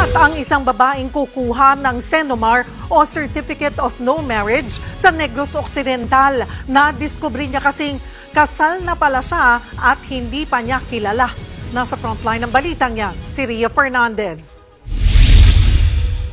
At ang isang babaeng kukuha ng Senomar o Certificate of No Marriage sa Negros Occidental. Nadiskubre niya kasing kasal na pala siya at hindi pa niya kilala. Nasa frontline ng balitang yan, si Ria Fernandez.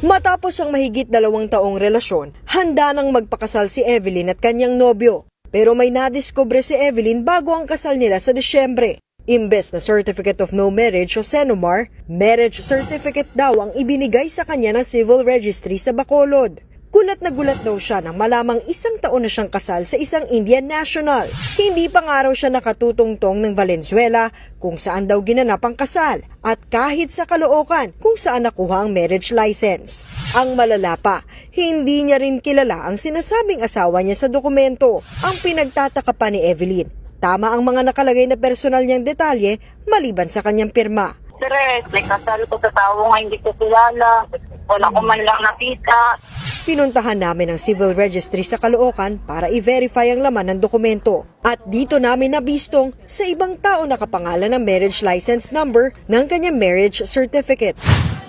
Matapos ang mahigit 2 taong relasyon, handa nang magpakasal si Evelyn at kanyang nobyo. Pero may nadiskubre si Evelyn bago ang kasal nila sa Disyembre. Imbes na Certificate of No Marriage o Senomar, marriage certificate daw ang ibinigay sa kanya ng Civil Registry sa Bacolod. Gulat na gulat daw siya nang malamang 1 taon na siyang kasal sa isang Indian national. Hindi pa nga raw siya nakatutungtong ng Valenzuela kung saan daw ginanap ang kasal at kahit sa Caloocan kung saan nakuha ang marriage license. Ang malala pa, hindi niya rin kilala ang sinasabing asawa niya sa dokumento. Ang pinagtataka pa ni Evelyn, tama ang mga nakalagay na personal niyang detalye maliban sa kanyang pirma. Stress, may kasal ko sa tao nga hindi ko kilala. Wala ko man lang nakita. Pinuntahan namin ang Civil Registry sa Caloocan para i-verify ang laman ng dokumento. At dito namin nabistong sa ibang tao nakapangalan ng marriage license number ng kanyang marriage certificate.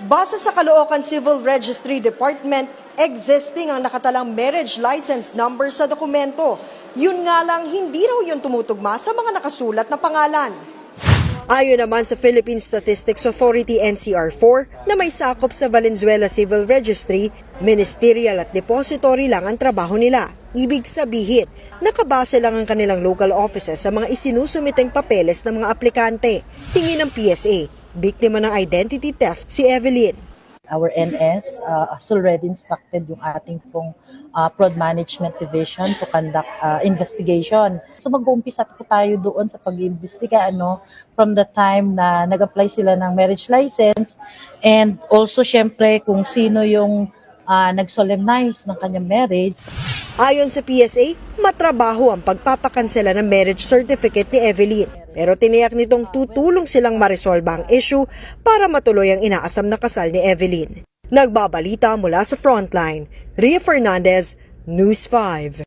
Base sa Caloocan Civil Registry Department, existing ang nakatalang marriage license number sa dokumento. Yun nga lang, hindi raw yun tumutugma sa mga nakasulat na pangalan. Ayon naman sa Philippine Statistics Authority NCR4 na may sakop sa Valenzuela Civil Registry, ministerial at depository lang ang trabaho nila. Ibig sabihin, nakabase lang ang kanilang local offices sa mga isinusumiteng papeles ng mga aplikante. Tingin ng PSA, biktima ng identity theft si Evelyn. Our NS has already instructed yung ating pong fraud management division to conduct investigation. So mag-uumpisa po tayo doon sa pag-iimbestiga from the time na nag-apply sila ng marriage license and also syempre kung sino yung nag-solemnize ng kanyang marriage. Ayon sa PSA, matrabaho ang pagpapakansela ng marriage certificate ni Evelyn. Pero tiniyak nitong tutulong silang maresolba ang issue para matuloy ang inaasam na kasal ni Evelyn. Nagbabalita mula sa Frontline, Ria Fernandez, News 5.